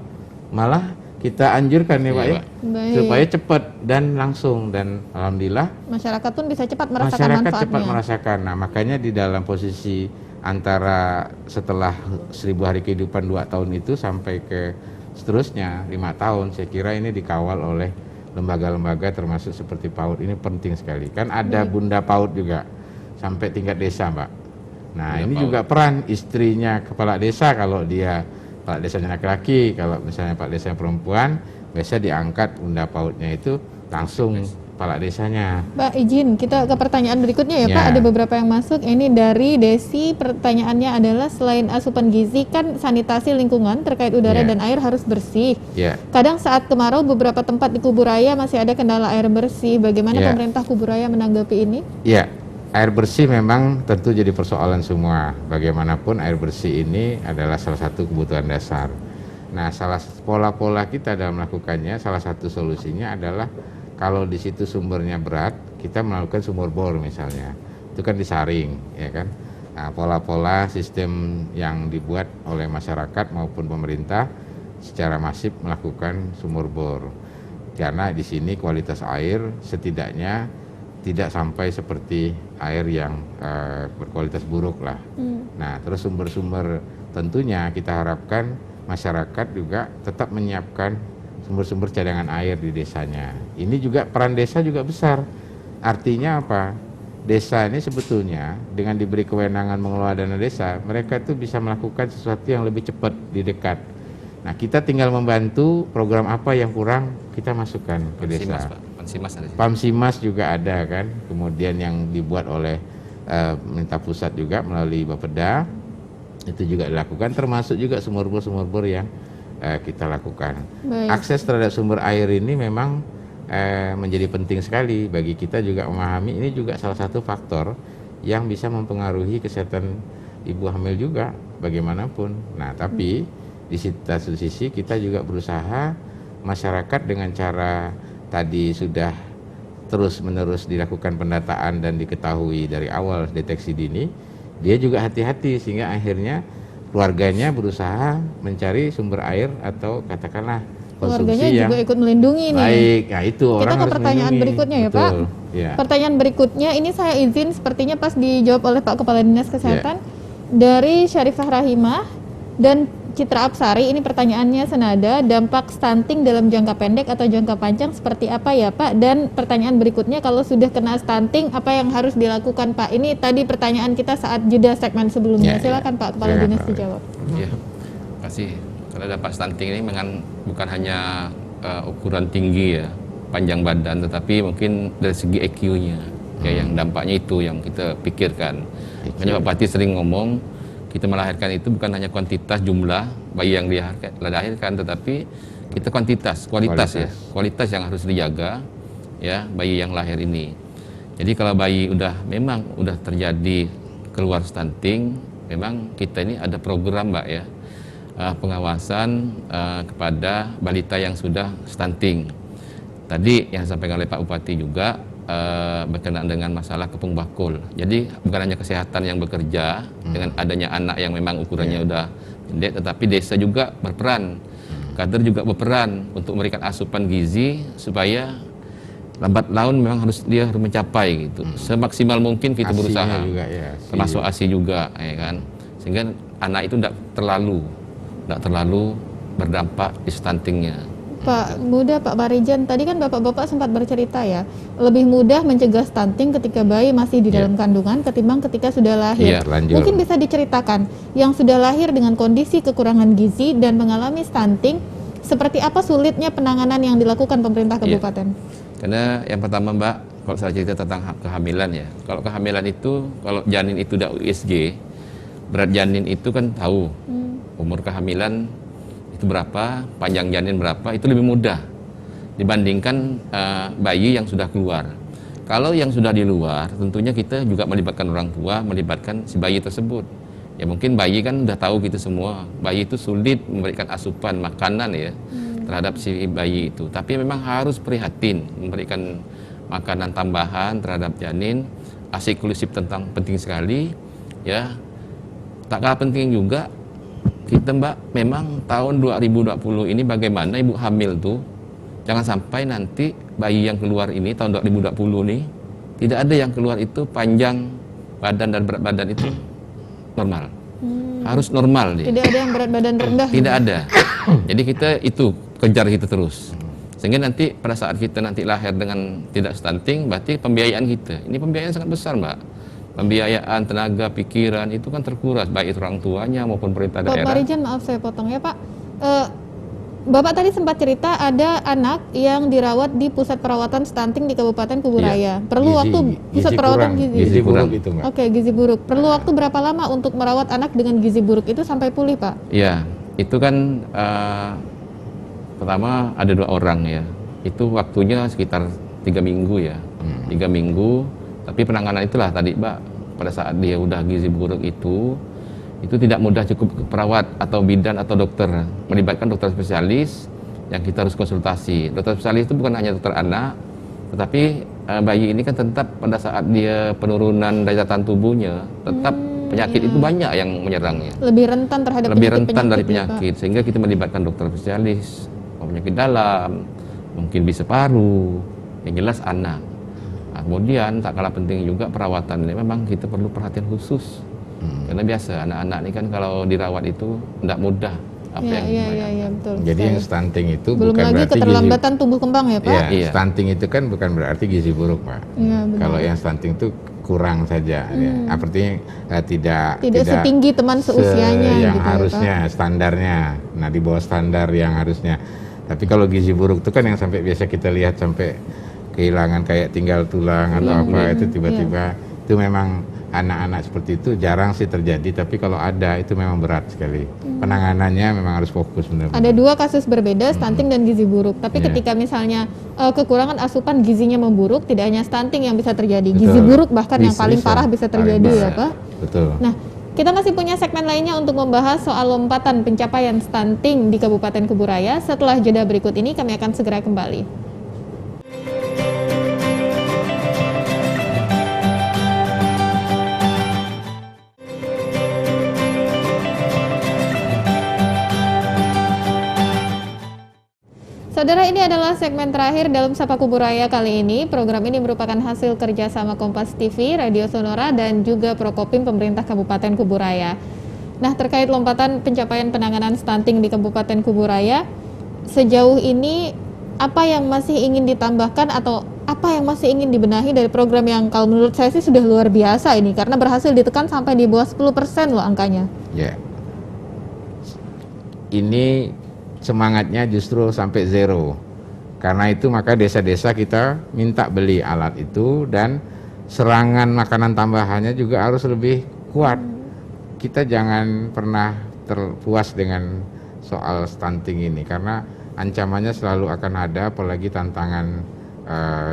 Malah kita anjurkan ya Pak ya, Baik. supaya cepat dan langsung, dan alhamdulillah Masyarakat pun bisa cepat merasakan masyarakat manfaatnya. cepat merasakan. Nah, makanya di dalam posisi antara setelah 1000 hari kehidupan 2 tahun itu sampai ke seterusnya 5 tahun, saya kira ini dikawal oleh lembaga-lembaga termasuk seperti PAUD. Ini penting sekali. Kan ada Bunda PAUD juga sampai tingkat desa Mbak. Nah, Bunda ini PAUD. juga peran istrinya kepala desa, kalau dia kepala desanya laki-laki, kalau misalnya kepala desanya perempuan, biasa diangkat Bunda PAUD-nya itu langsung kepala desanya. Pak, izin kita ke pertanyaan berikutnya ya Ya. Pak. Ada beberapa yang masuk. Ini dari Desi, pertanyaannya adalah selain asupan gizi kan sanitasi lingkungan terkait udara Ya. dan air harus bersih. Ya. Kadang saat kemarau beberapa tempat di Kuburaya masih ada kendala air bersih. Bagaimana Ya. pemerintah Kuburaya menanggapi ini? Ya, air bersih memang tentu jadi persoalan semua. Bagaimanapun air bersih ini adalah salah satu kebutuhan dasar. Nah, pola-pola kita dalam melakukannya, salah satu solusinya adalah kalau di situ sumbernya berat, kita melakukan sumur bor misalnya. Itu kan disaring, ya kan? Nah, pola-pola sistem yang dibuat oleh masyarakat maupun pemerintah secara masif melakukan sumur bor. Karena di sini kualitas air setidaknya tidak sampai seperti air yang berkualitas buruk lah. Nah, terus sumber-sumber tentunya kita harapkan masyarakat juga tetap menyiapkan sumber-sumber cadangan air di desanya. Ini juga peran desa juga besar. Artinya apa? Desa ini sebetulnya dengan diberi kewenangan mengelola dana desa, mereka itu bisa melakukan sesuatu yang lebih cepat di dekat. Nah, kita tinggal membantu program apa yang kurang, kita masukkan ke Pansimas, desa. Pak. Pansimas ada. Pamsimas juga ada kan, kemudian yang dibuat oleh pemerintah pusat juga melalui Bapeda, itu juga dilakukan, termasuk juga sumur-bor yang kita lakukan. Baik. Akses terhadap sumber air ini memang menjadi penting sekali bagi kita juga memahami, ini juga salah satu faktor yang bisa mempengaruhi kesehatan ibu hamil juga bagaimanapun. Nah, tapi di satu sisi kita juga berusaha masyarakat dengan cara tadi sudah terus-menerus dilakukan pendataan dan diketahui dari awal deteksi dini, dia juga hati-hati sehingga akhirnya keluarganya berusaha mencari sumber air atau katakanlah konsumsi Keluarganya yang juga ikut melindungi nih. baik. Nah itu Kita orang ke harus pertanyaan melindungi. berikutnya ya, Pak. Betul, ya. Pertanyaan berikutnya ini saya izin sepertinya pas dijawab oleh Pak Kepala Dinas Kesehatan dari Syarifah Rahimah dan Citra Apsari. Ini pertanyaannya senada, dampak stunting dalam jangka pendek atau jangka panjang seperti apa ya Pak? Dan pertanyaan berikutnya, kalau sudah kena stunting apa yang harus dilakukan Pak? Ini tadi pertanyaan kita saat jeda segmen sebelumnya. Silakan Pak Kepala Silakan, Dinas Pak. dijawab. Ya, kasih. Karena dampak stunting ini bukan hanya ukuran tinggi ya, panjang badan, tetapi mungkin dari segi EQ-nya, ya yang dampaknya itu yang kita pikirkan. Makanya Pak Bupati sering ngomong, kita melahirkan itu bukan hanya kuantitas jumlah bayi yang dilahirkan, tetapi kita kualitas ya, kualitas yang harus dijaga ya bayi yang lahir ini. Jadi kalau bayi memang udah terjadi keluar stunting, memang kita ini ada program Mbak ya, pengawasan kepada balita yang sudah stunting. Tadi yang disampaikan oleh Pak Bupati juga berkenaan dengan masalah kepung bakul. Jadi bukan hanya kesehatan yang bekerja dengan adanya anak yang memang ukurannya udah pendek, tetapi desa juga berperan, kader juga berperan untuk memberikan asupan gizi supaya lambat laun memang harus mencapai gitu. Semaksimal mungkin kita Asinya berusaha, juga, ya, termasuk ASI juga, ya kan, sehingga anak itu tidak terlalu berdampak di stuntingnya. Pak Muda, Pak Barijan, tadi kan Bapak-Bapak sempat bercerita ya, lebih mudah mencegah stunting ketika bayi masih di dalam kandungan ketimbang ketika sudah lahir. Terlanjur. Mungkin bisa diceritakan, yang sudah lahir dengan kondisi kekurangan gizi dan mengalami stunting, seperti apa sulitnya penanganan yang dilakukan pemerintah kabupaten? Karena yang pertama Mbak, kalau saya cerita tentang kehamilan ya, kalau kehamilan itu, kalau janin itu udah USG, berat janin itu kan tahu, umur kehamilan itu berapa, panjang janin berapa, itu lebih mudah dibandingkan bayi yang sudah keluar. Kalau yang sudah di luar, tentunya kita juga melibatkan orang tua, melibatkan si bayi tersebut. Ya mungkin bayi kan udah tahu kita semua, bayi itu sulit memberikan asupan makanan ya terhadap si bayi itu. Tapi memang harus prihatin memberikan makanan tambahan terhadap janin. ASI inklusif penting sekali ya. Tak kalah penting juga kita Mbak, memang tahun 2020 ini bagaimana ibu hamil tuh jangan sampai nanti bayi yang keluar ini tahun 2020 nih tidak ada yang keluar itu panjang badan dan berat badan itu normal. Harus normal dia. Tidak ada yang berat badan rendah? Tidak ada. Jadi kita itu kejar kita terus. Sehingga nanti pada saat kita nanti lahir dengan tidak stunting, berarti pembiayaan kita. Ini pembiayaan sangat besar Mbak. Pembiayaan, tenaga, pikiran itu kan terkuras baik itu orang tuanya maupun pemerintah Pak daerah. Barijan, maaf saya potong ya Pak. Bapak tadi sempat cerita ada anak yang dirawat di pusat perawatan stunting di Kabupaten Kuburaya. Perlu waktu pusat perawatan gizi buruk itu Mbak. Oke, gizi buruk. Perlu waktu berapa lama untuk merawat anak dengan gizi buruk itu sampai pulih, Pak? Iya, itu kan pertama ada 2 orang ya. Itu waktunya sekitar 3 minggu ya. 3 minggu. Tapi penanganan itulah tadi Mbak, pada saat dia udah gizi buruk itu tidak mudah cukup perawat atau bidan atau dokter, melibatkan dokter spesialis yang kita harus konsultasi. Dokter spesialis itu bukan hanya dokter anak, tetapi bayi ini kan tetap pada saat dia penurunan daya tahan tubuhnya, tetap penyakit itu banyak yang menyerangnya. Lebih rentan terhadap rentan dari ya, penyakit, sehingga kita melibatkan dokter spesialis, penyakit dalam, mungkin bisa paru, yang jelas anak. Nah, kemudian tak kalah penting juga perawatan ini memang kita perlu perhatian khusus. Karena biasa anak-anak ini kan kalau dirawat itu tidak mudah apa yang Iya, betul. Jadi yang stunting itu belum bukan lagi berarti keterlambatan tumbuh kembang ya Pak? Ya, Iya. stunting itu kan bukan berarti gizi buruk Pak. Iya, benar. Kalau yang stunting itu kurang saja, ya. Artinya tidak setinggi teman seusianya yang gitu ya, harusnya standarnya. Nah di bawah standar yang harusnya. Tapi kalau gizi buruk itu kan yang sampai biasa kita lihat sampai kehilangan kayak tinggal tulang atau apa itu tiba-tiba itu memang anak-anak seperti itu jarang sih terjadi, tapi kalau ada itu memang berat sekali. Penanganannya memang harus fokus benar-benar. Ada 2 kasus berbeda, stunting dan gizi buruk. Tapi ketika misalnya kekurangan asupan gizinya memburuk, tidak hanya stunting yang bisa terjadi, gizi buruk bahkan yang paling parah bisa terjadi ya Pak. Betul. Nah, kita masih punya segmen lainnya untuk membahas soal lompatan pencapaian stunting di Kabupaten Kuburaya. Setelah jeda berikut ini kami akan segera kembali. Saudara, ini adalah segmen terakhir dalam Sapa Kuburaya kali ini. Program ini merupakan hasil kerjasama Kompas TV, Radio Sonora, dan juga Prokopim Pemerintah Kabupaten Kuburaya. Nah, terkait lompatan pencapaian penanganan stunting di Kabupaten Kuburaya, sejauh ini apa yang masih ingin ditambahkan atau apa yang masih ingin dibenahi dari program yang kalau menurut saya sih sudah luar biasa ini, karena berhasil ditekan sampai di bawah 10% loh angkanya. Ya, ini semangatnya justru sampai zero. Karena itu maka desa-desa kita minta beli alat itu, dan serangan makanan tambahannya juga harus lebih kuat. Kita jangan pernah terpuas dengan soal stunting ini, karena ancamannya selalu akan ada, apalagi tantangan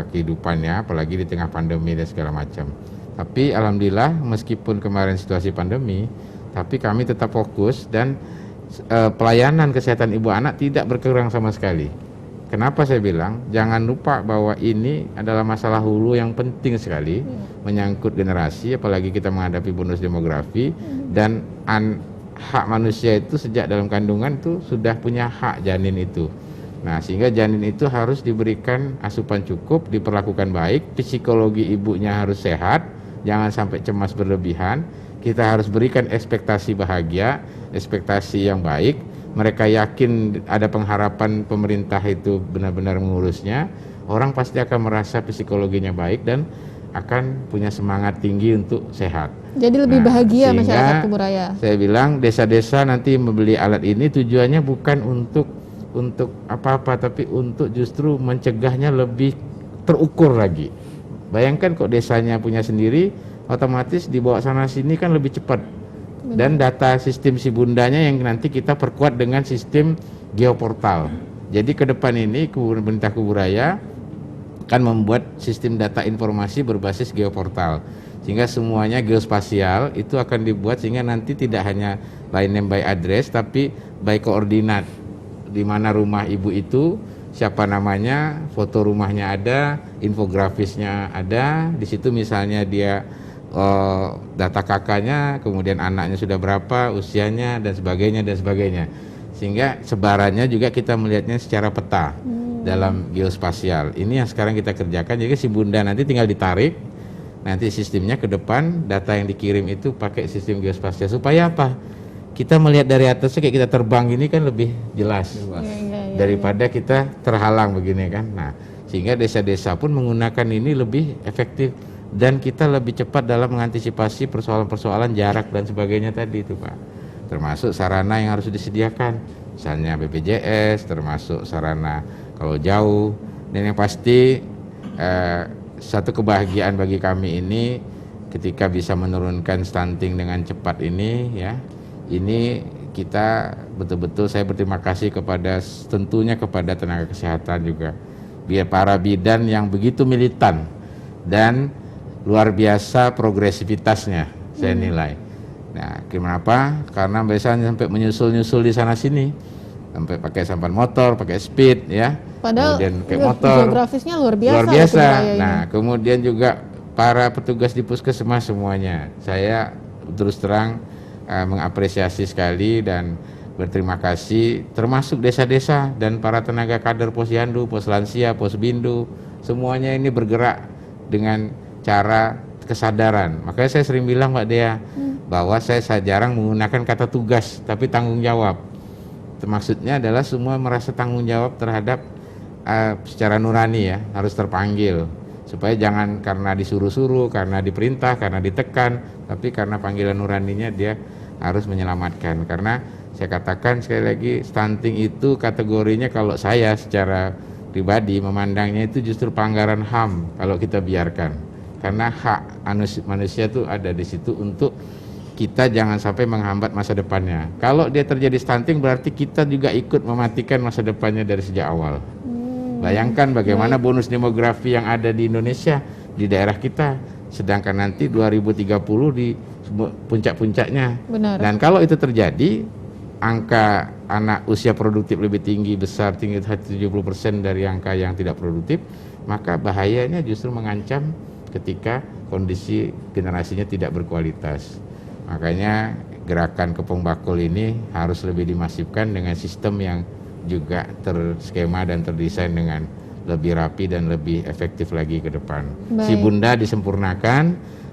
kehidupannya, apalagi di tengah pandemi dan segala macam. Tapi alhamdulillah meskipun kemarin situasi pandemi, tapi kami tetap fokus, dan pelayanan kesehatan ibu anak tidak berkurang sama sekali. Kenapa saya bilang jangan lupa bahwa ini adalah masalah hulu yang penting sekali, menyangkut generasi, apalagi kita menghadapi bonus demografi, dan hak manusia itu sejak dalam kandungan itu sudah punya hak janin itu. Nah, sehingga janin itu harus diberikan asupan cukup, diperlakukan baik, psikologi ibunya harus sehat, jangan sampai cemas berlebihan. Kita harus berikan ekspektasi bahagia, ekspektasi yang baik. Mereka yakin ada pengharapan pemerintah itu benar-benar mengurusnya. Orang pasti akan merasa psikologinya baik dan akan punya semangat tinggi untuk sehat. Jadi lebih bahagia masyarakat Kuburaya. Saya bilang desa-desa nanti membeli alat ini tujuannya bukan untuk apa-apa, tapi untuk justru mencegahnya lebih terukur lagi. Bayangkan kok desanya punya sendiri, otomatis dibawa sana sini kan lebih cepat. Dan data sistem si bundanya yang nanti kita perkuat dengan sistem geoportal. Jadi ke depan ini pemerintah Kuburaya akan membuat sistem data informasi berbasis geoportal, sehingga semuanya geospasial itu akan dibuat, sehingga nanti tidak hanya by name by address, tapi by koordinat, di mana rumah ibu itu, siapa namanya, foto rumahnya ada, infografisnya ada, di situ misalnya dia data kakaknya, kemudian anaknya sudah berapa, usianya, dan sebagainya, sehingga sebarannya juga kita melihatnya secara peta dalam geospasial. Ini yang sekarang kita kerjakan. Jadi si bunda nanti tinggal ditarik, nanti sistemnya ke depan, data yang dikirim itu pakai sistem geospasial, supaya apa? Kita melihat dari atasnya kayak kita terbang ini kan lebih jelas daripada kita terhalang begini kan. Nah, sehingga desa-desa pun menggunakan ini lebih efektif, dan kita lebih cepat dalam mengantisipasi persoalan-persoalan jarak dan sebagainya tadi itu Pak. Termasuk sarana yang harus disediakan, misalnya BPJS, termasuk sarana kalau jauh. Dan yang pasti satu kebahagiaan bagi kami ini ketika bisa menurunkan stunting dengan cepat ini ya. Ini kita betul-betul, saya berterima kasih tentunya kepada tenaga kesehatan juga, biar para bidan yang begitu militan dan luar biasa progresivitasnya saya nilai. Nah, kenapa? Karena biasanya sampai menyusul-nyusul di sana sini, sampai pakai sampan motor, pakai speed ya. Padahal kemudian pakai motor. Geografisnya luar biasa. Luar biasa. Nah, kemudian juga para petugas di puskesmas semuanya. Saya terus terang mengapresiasi sekali dan berterima kasih, termasuk desa-desa dan para tenaga kader Posyandu, Poslansia, Posbindu, semuanya ini bergerak dengan cara kesadaran. Makanya saya sering bilang Mbak Dea, bahwa saya jarang menggunakan kata tugas, tapi tanggung jawab. Maksudnya adalah semua merasa tanggung jawab terhadap secara nurani ya, harus terpanggil. Supaya jangan karena disuruh-suruh, karena diperintah, karena ditekan, tapi karena panggilan nuraninya dia harus menyelamatkan. Karena saya katakan sekali lagi, stunting itu kategorinya kalau saya secara pribadi memandangnya itu justru pelanggaran HAM kalau kita biarkan. Karena hak manusia itu ada di situ untuk kita jangan sampai menghambat masa depannya. Kalau dia terjadi stunting berarti kita juga ikut mematikan masa depannya dari sejak awal. Bayangkan bagaimana bonus demografi yang ada di Indonesia, di daerah kita, sedangkan nanti 2030 di puncak-puncaknya. Benar. Dan kalau itu terjadi, angka anak usia produktif lebih tinggi, besar, tinggi 70% dari angka yang tidak produktif, maka bahayanya justru mengancam ketika kondisi generasinya tidak berkualitas. Makanya gerakan Kepong Bakul ini harus lebih dimasifkan dengan sistem yang juga terskema dan terdesain dengan lebih rapi dan lebih efektif lagi ke depan. Si Baik. Bunda disempurnakan,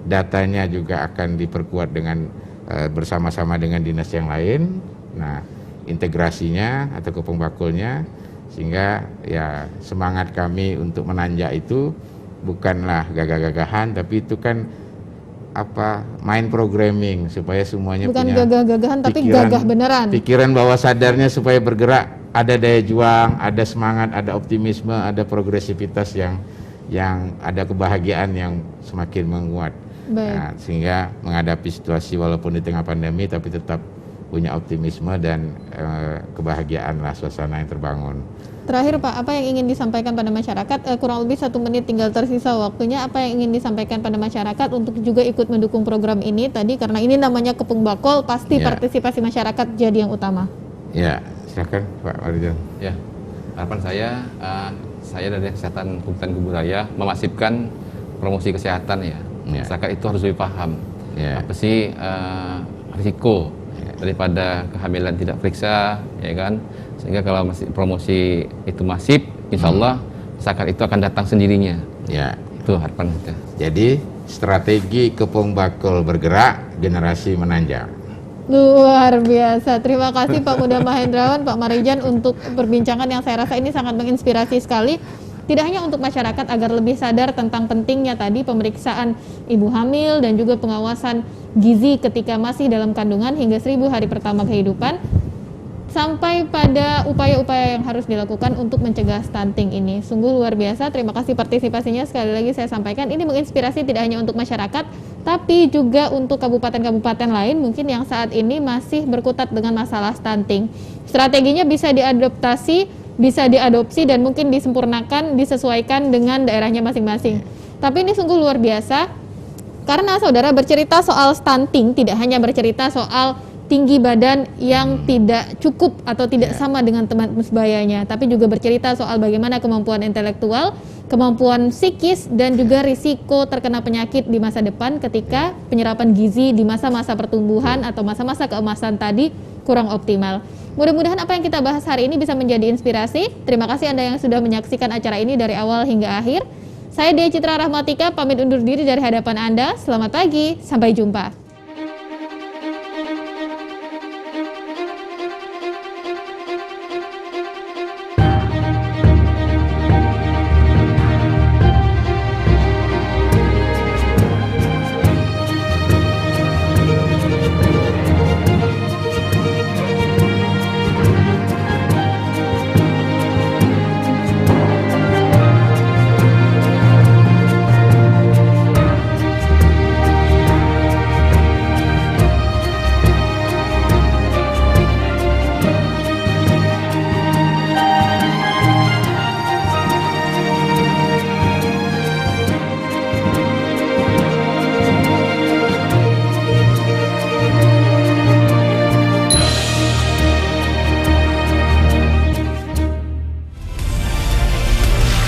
datanya juga akan diperkuat dengan bersama-sama dengan dinas yang lain. Nah, integrasinya atau kepung bakulnya, sehingga ya semangat kami untuk menanjak itu bukanlah gagah-gagahan, tapi itu kan main programming supaya semuanya Bukan punya gagah-gagahan tapi pikiran- gagah beneran. pikiran bawah sadarnya supaya bergerak, ada daya juang, ada semangat, ada optimisme, ada progresivitas yang ada kebahagiaan yang semakin menguat. Baik. Nah, sehingga menghadapi situasi walaupun di tengah pandemi tapi tetap punya optimisme dan kebahagiaan lah, suasana yang terbangun. Terakhir Pak, apa yang ingin disampaikan pada masyarakat? Kurang lebih 1 menit tinggal tersisa waktunya. Apa yang ingin disampaikan pada masyarakat untuk juga ikut mendukung program ini tadi? Karena ini namanya Kepung Bakul, pasti Ya. partisipasi masyarakat jadi yang utama. Ya, silakan Pak Marijan. Ya, harapan saya dari Kesehatan Kabupaten Kuburaya memasifkan promosi kesehatan ya. Ya. Masyarakat itu harus lebih paham Ya. apa sih risiko daripada kehamilan tidak periksa, ya kan? Sehingga kalau masih promosi itu masif, insya Allah masyarakat itu akan datang sendirinya. Ya. Itu harapan kita. Jadi strategi Kepung Bakul bergerak, generasi menanjak. Luar biasa. Terima kasih Pak Muda Mahendrawan, Pak Marijan untuk perbincangan yang saya rasa ini sangat menginspirasi sekali. Tidak hanya untuk masyarakat agar lebih sadar tentang pentingnya tadi pemeriksaan ibu hamil dan juga pengawasan gizi ketika masih dalam kandungan hingga 1000 hari pertama kehidupan, sampai pada upaya-upaya yang harus dilakukan untuk mencegah stunting ini. Sungguh luar biasa. Terima kasih partisipasinya. Sekali lagi saya sampaikan ini menginspirasi tidak hanya untuk masyarakat tapi juga untuk kabupaten-kabupaten lain mungkin yang saat ini masih berkutat dengan masalah stunting. Strateginya bisa diadaptasi, bisa diadopsi dan mungkin disempurnakan, disesuaikan dengan daerahnya masing-masing. Tapi ini sungguh luar biasa karena saudara bercerita soal stunting tidak hanya bercerita soal tinggi badan yang tidak cukup atau tidak sama dengan teman sebayanya, tapi juga bercerita soal bagaimana kemampuan intelektual, kemampuan psikis dan juga risiko terkena penyakit di masa depan ketika penyerapan gizi di masa-masa pertumbuhan atau masa-masa keemasan tadi kurang optimal. Mudah-mudahan apa yang kita bahas hari ini bisa menjadi inspirasi. Terima kasih Anda yang sudah menyaksikan acara ini dari awal hingga akhir. Saya Dia Citra Rahmatika pamit undur diri dari hadapan Anda. Selamat pagi, sampai jumpa.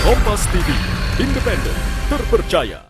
Kompas TV, independen, terpercaya.